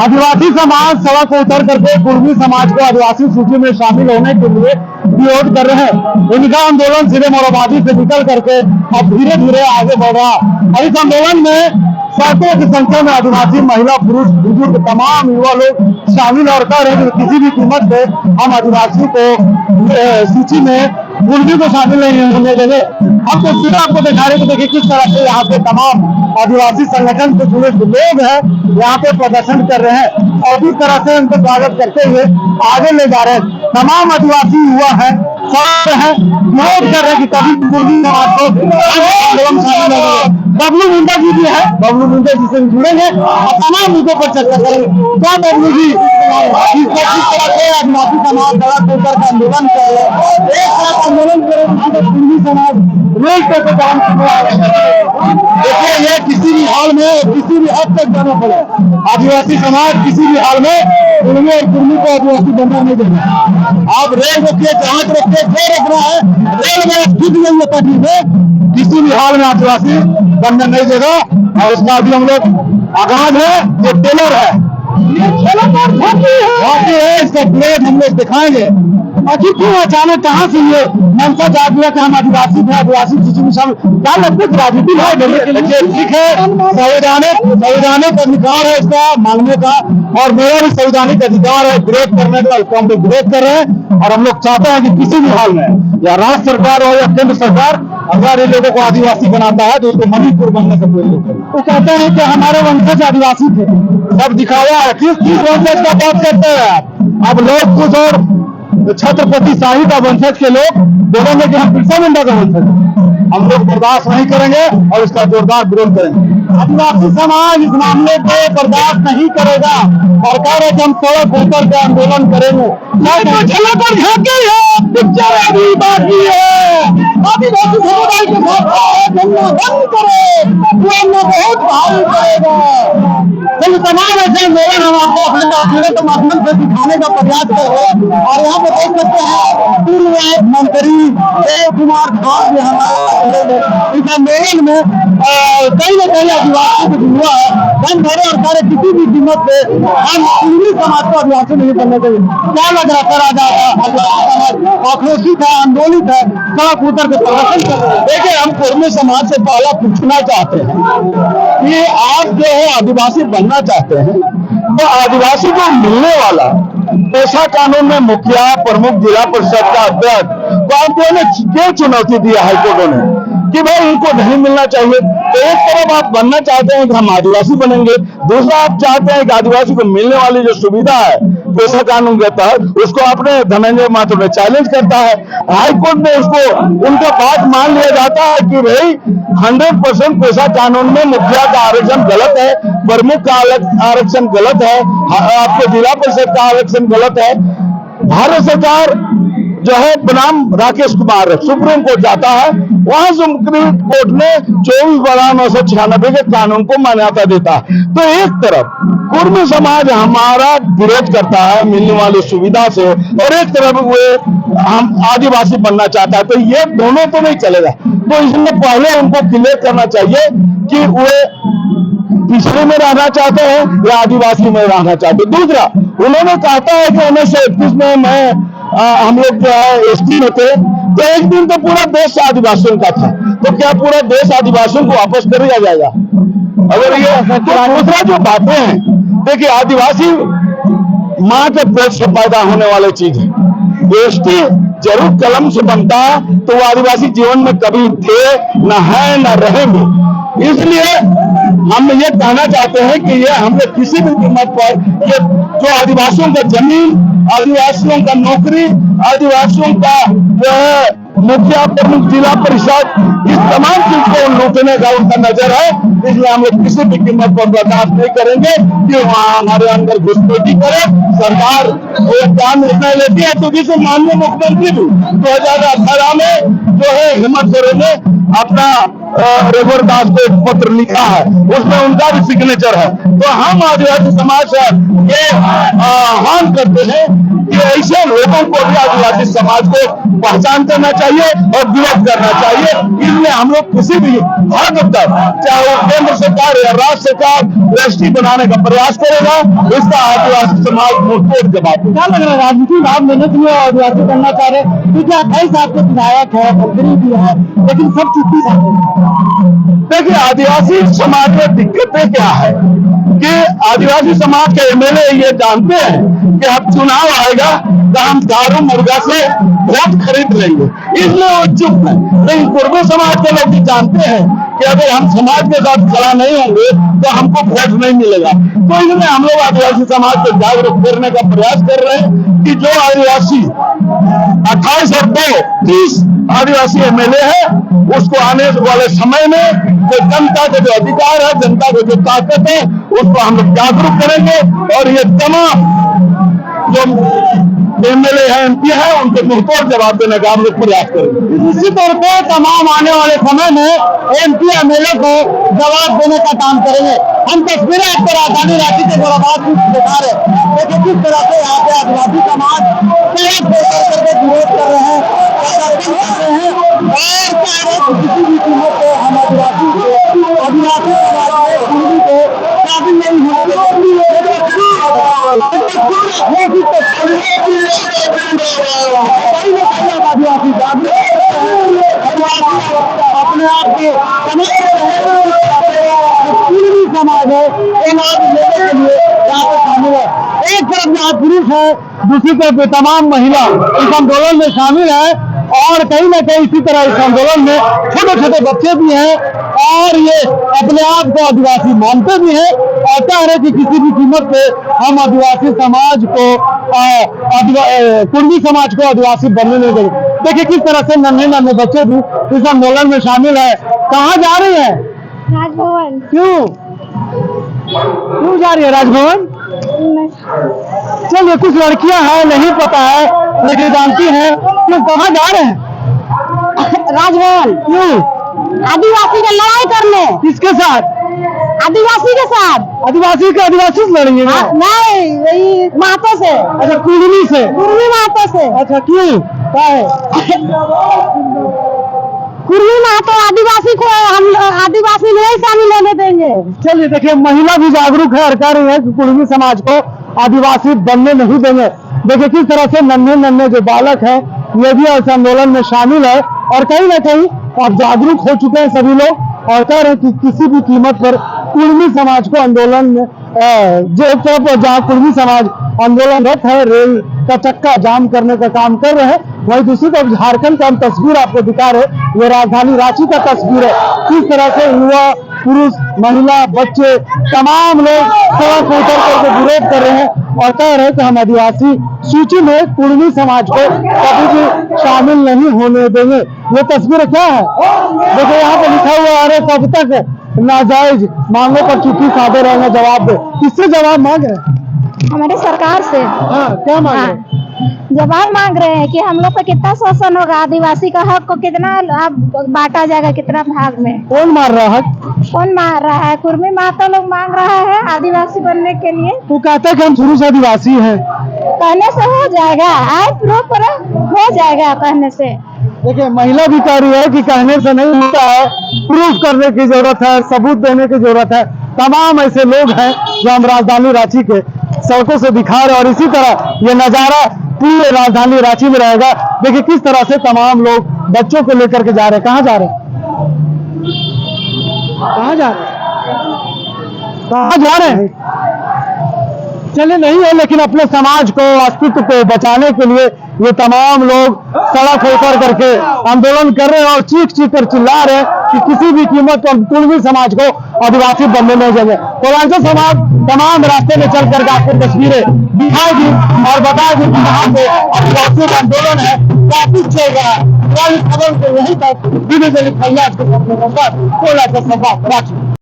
आदिवासी समाज सड़क को उतर करके कुर्मी समाज को आदिवासी सूची में शामिल होने के लिए विरोध कर रहे हैं। इनका आंदोलन सीधे मोरहाबादी से निकल करके अब धीरे धीरे आगे बढ़ रहा है। इस आंदोलन में सैकड़ों की संख्या में आदिवासी महिला, पुरुष, बुजुर्ग, तमाम युवा लोग शामिल और कह रहे हैं कि किसी भी कीमत पे हम आदिवासी को सूची में कुर्मी को शामिल नहीं होने देंगे। हम तस्वीरें आपको दिखा रहे हैं। देखिए किस तरह से यहाँ पे तमाम आदिवासी संगठन से जुड़े जो लोग हैं यहाँ पे प्रदर्शन कर रहे हैं और इस तरह से उनको स्वागत करते हुए आगे ले जा रहे हैं। तमाम आदिवासी युवा है, सब है, विरोध कर रहे हैं कि कभी कुर्मी समाज को आंदोलन शामिल होंगे। बबलू मुंडा जी भी है, बबलू मुंडा जी से जुड़ेंगे और तमाम मुद्दों पर चर्चा करेंगे। क्या बबलू जी किस तरह से आदिवासी समाज सड़क को उतर आंदोलन कर रहे हैं, एक साथ आंदोलन करें कुर्मी समाज रोड पे काम देखिए, ये किसी भी हाल में किसी भी हद तक जाना पड़े, आदिवासी समाज किसी भी हाल में कुर्मी और कुर्मी को आदिवासी बनना नहीं देगा। आप रेल रोकिए, जहाज रोकिए, जो रोकना है, रेल में खुद नहीं है पार्टी में, किसी भी हाल में आदिवासी बनने नहीं देगा। और उसका भी हम लोग आगाज है, ये टेलर है, इसका प्लेट हम लोग दिखाएंगे। आखिर क्यों अचानक कहाँ से ये मनसा जाग गया कि हम आदिवासी थे, आदिवासी सूची में शामिल? क्या लगता है राजनीति है? ठीक है, संवैधानिक अधिकार है इसका मांगने का और मेरा भी संवैधानिक अधिकार है विरोध करने का। इसको हम लोग विरोध कर रहे हैं और हम लोग चाहते हैं कि किसी भी हाल में या राज्य सरकार हो या केंद्र सरकार अगर इन लोगों को आदिवासी बनाता है तो उसको मणिपुर बनने से कोई नहीं। वो कहते हैं कि हमारे वंशज आदिवासी थे, सब दिखावा है। किस वंशज का बात करते हैं आप? अब लोग कुछ और छत्रपति शाही का वंशज के लोग बोलेंगे कि हम बिरसा मुंडा का वंशज है। हम लोग बर्दाश्त नहीं करेंगे और इसका जोरदार विरोध करेंगे। आदिवासी समाज इस मामले को बर्दाश्त नहीं करेगा और कह रहे कि हम सड़क होकर के आंदोलन करेंगे। बाकी है आदिवासी समुदाय के साथ बंद करे, बहुत भारी पड़ेगा। तमाम ऐसे आंदोलन हम आपको अपने माध्यम से दिखाने का प्रयास कर रहे हैं। और यहाँ पे देख सकते हैं पूर्व मंत्री देव कुमार खान इस आंदोलन में कई न कई आदिवासी को हुआ है दम भरे और सारे किसी भी कीमत पे हम कुर्मी समाज को आदिवासी नहीं बनने देंगे। क्या लग रहा था राजा आक्रोशित है, आंदोलित है, सड़क उतर के प्रदर्शन कर रहे हैं? देखिए, हम कुर्मी समाज से पहला पूछना चाहते हैं कि आप जो है आदिवासी बनना चाहते हैं तो आदिवासी को मिलने वाला पेशा कानून में मुखिया, प्रमुख, जिला परिषद का अध्यक्ष को ने क्या चुनौती दिया हाईकोर्टों ने कि भाई इनको नहीं मिलना चाहिए। तो एक तरफ आप बनना चाहते हैं कि हम आदिवासी बनेंगे, दूसरा आप चाहते हैं कि आदिवासी को मिलने वाली जो सुविधा है पेशा कानून के तहत उसको अपने धनंजय महतो ने चैलेंज करता है। हाईकोर्ट में उसको उनका बात मान लिया जाता है कि भाई 100% पेशा कानून में मुखिया का आरक्षण गलत है, प्रमुख का आरक्षण गलत है, आपके जिला परिषद का आरक्षण गलत है। भारत सरकार जो है बनाम राकेश कुमार सुप्रीम कोर्ट जाता है, वहां सुप्रीम कोर्ट ने 24/996 के कानून को मान्यता देता है। तो एक तरफ कुर्मी समाज हमारा विरोध करता है मिलने वाली सुविधा से और एक तरफ वे हम आदिवासी बनना चाहता है, तो ये दोनों तो नहीं चलेगा। तो इसलिए पहले उनको क्लियर करना चाहिए कि वे पिछड़े में रहना चाहते हैं या आदिवासी में रहना चाहते हैं। दूसरा, उन्होंने कहता है कि 1931 में मैं हम लोग जो है एसटी में थे, तो एक दिन तो पूरा देश आदिवासियों का था, तो क्या पूरा देश आदिवासियों को वापस कर दिया जाएगा? अगर ये दूसरा जो बातें हैं, देखिए आदिवासी माँ के पेट से पैदा होने वाली चीज है। एसटी जरूर कलम से बनता है तो वो आदिवासी जीवन में कभी थे न है न रहेंगे। इसलिए हम ये कहना चाहते हैं कि ये हमने किसी भी कीमत पर ये जो आदिवासियों का जमीन, आदिवासियों का नौकरी, आदिवासियों का जो है मुखिया, प्रमुख, जिला परिषद, इस तमाम चीज को लूटने का उनका नजर है। इसलिए हम लोग किसी भी कीमत पर बर्दाश्त नहीं करेंगे कि वहां हमारे अंदर घुसपैठी करे। सरकार एक क्या निर्णय लेती है, तो जिसे माननीय मुख्यमंत्री भी 2018 में जो है हिम्मत करेंगे अपना रघुवर दास को एक पत्र लिखा है, उसमें उनका भी सिग्नेचर है। तो हम आदिवासी समाज ये आह्वान करते हैं कि ऐसे लोगों को भी आदिवासी समाज को पहचान करना चाहिए और विरोध करना चाहिए। इसलिए हम लोग किसी भी हद तक, चाहे वो केंद्र सरकार या राज्य सरकार, रजिस्ट्री बनाने का प्रयास करेगा, इसका आदिवासी समाज मुंहतोड़ जवाब देगा। क्या लग रहा है राजनीति भाव मेहनत में आदिवासी करना चाह रहे हैं, क्योंकि 28 आपके विधायक है, मंत्री भी है, लेकिन सब चुप्पी है। देखिए, आदिवासी समाज में दिक्कतें क्या है कि आदिवासी समाज के एमएलए ये जानते हैं कि अब चुनाव आएगा तो हम दारू मुर्गा से वोट खरीद लेंगे, इसलिए वो चुप है। लेकिन कुर्मी समाज के लोग भी जानते हैं कि अगर हम समाज के साथ खड़ा नहीं होंगे तो हमको वोट नहीं मिलेगा। तो इसलिए हम लोग आदिवासी समाज को जागरूक करने का प्रयास कर रहे हैं कि जो आदिवासी 28 और 2 30 आदिवासी एमएलए है, उसको आने वाले समय में जो जनता के जो अधिकार है, जनता को जो ताकत है, उसको हम लोग जागरूक करेंगे और ये तमाम जो एमएलए है, एमपी है, उनको मुंहतोड़ जवाब देने का हम लोग प्रयास करेंगे। इसी तौर पर तमाम आने वाले समय में एमपी एमएलए को जवाब देने का काम करेंगे। हम तस्वीरें आपको राजधानी रांची के गोराबाद में दिखा रहे हैं, लेकिन किस तरह से यहाँ पे आदिवासी समाज करके विरोध कर रहे हैं, किसी भी कीमत पे हम आदिवासी समाज को शामिल नहीं होने अपने आप के समाज है लेने के लिए यहाँ पे शामिल है। एक तरफ यहाँ पुरुष है, दूसरी तरफ तमाम महिला इस आंदोलन में शामिल है और कहीं ना कहीं इसी तरह इस आंदोलन में छोटे छोटे बच्चे भी हैं और ये अपने आप को आदिवासी मानते भी हैं और कह रहे कि किसी भी कीमत पे हम आदिवासी समाज को कुर्मी समाज को आदिवासी बनने नहीं देंगे। देखिए किस तरह से नन्हे नन्हे बच्चे भी इस आंदोलन में शामिल है। कहाँ जा रही है? राजभवन। क्यों जा रही है राजभवन? चलिए, कुछ लड़कियां हैं नहीं पता है लेकिन जानती हैं कि कहाँ जा रहे हैं। राजभवन। क्यों? आदिवासी का लड़ाई करने। किसके साथ? आदिवासी के साथ। आदिवासी से लड़ेंगे? नहीं, वही महतो से। अच्छा, कुर्मी से? कुर्मी महतो से। अच्छा, क्यों? क्या है? कुर्मी महतो आदिवासी को हम आदिवासी नहीं शामिल होने देंगे। चलिए, देखिए महिला भी जागरूक है और कह रही है कि कुर्मी समाज को आदिवासी बनने नहीं देंगे। देखिए किस तरह से नन्हे नन्हे जो बालक है ये भी इस आंदोलन में शामिल है और कहीं ना कहीं अब जागरूक हो चुके हैं सभी लोग और कह रहे हैं कि किसी भी कीमत पर कुर्मी समाज को आंदोलन में जो एक तरफ जहाँ कुर्मी समाज आंदोलनरत है, रेल का चक्का जाम करने का काम कर रहे हैं, वहीं दूसरी तरफ झारखंड का हम तस्वीर आपको दिखा रहे। ये राजधानी रांची का तस्वीर है, किस तरह से युवा, पुरुष, महिला, बच्चे तमाम लोग सड़क पर उतर करके विरोध कर रहे हैं और कह रहे हैं कि हम आदिवासी सूची में कुर्मी समाज को कभी भी शामिल नहीं होने देंगे। ये तस्वीर क्या है? देखो यहाँ पे लिखा हुआ है, कब तक नाजायज मांगों पर चुप्पी साधे रहेंगे, जवाब दे। किससे जवाब मांग रहे हैं? हमारे सरकार से। क्या मांग रहे हैं? जवाब मांग रहे हैं कि हम लोग का कितना शोषण होगा, आदिवासी का हक को कितना बांटा जाएगा, कितना भाग में। कौन मार रहा है? कौन मार रहा है? कुर्मी महतो लोग मांग रहा है आदिवासी बनने के लिए। वो कहता है कि हम शुरू से आदिवासी हैं। कहने से हो जाएगा, आए प्रूफ पर हो जाएगा कहने से। देखिए महिला भी कह रही है कि कहने से नहीं होता है, प्रूफ करने की जरूरत है, सबूत देने की जरूरत है। तमाम ऐसे लोग हैं जो हम राजधानी रांची के सड़कों से दिखा रहे हैं और इसी तरह ये नजारा पूरे राजधानी रांची में रहेगा। देखिए किस तरह से तमाम लोग बच्चों को लेकर के जा रहे हैं। कहाँ जा रहे हैं? कहाँ जा रहे हैं? कहाँ जा रहे हैं? चले नहीं है, लेकिन अपने समाज को, अस्तित्व को बचाने के लिए ये तमाम लोग सड़क होकर करके आंदोलन कर रहे हैं और चीख चीख कर चिल्ला रहे हैं कि किसी भी कीमत पर कुर्मी समाज को आदिवासी बनने नहीं देंगे। पूर्वांचल समाज तमाम रास्ते में चल कर आपको तस्वीरें दिखाएगी और बताएगी कि यहाँ पे आदिवासी का आंदोलन है, काफी चल रहा है। खबर को यहीं तक फैयाद के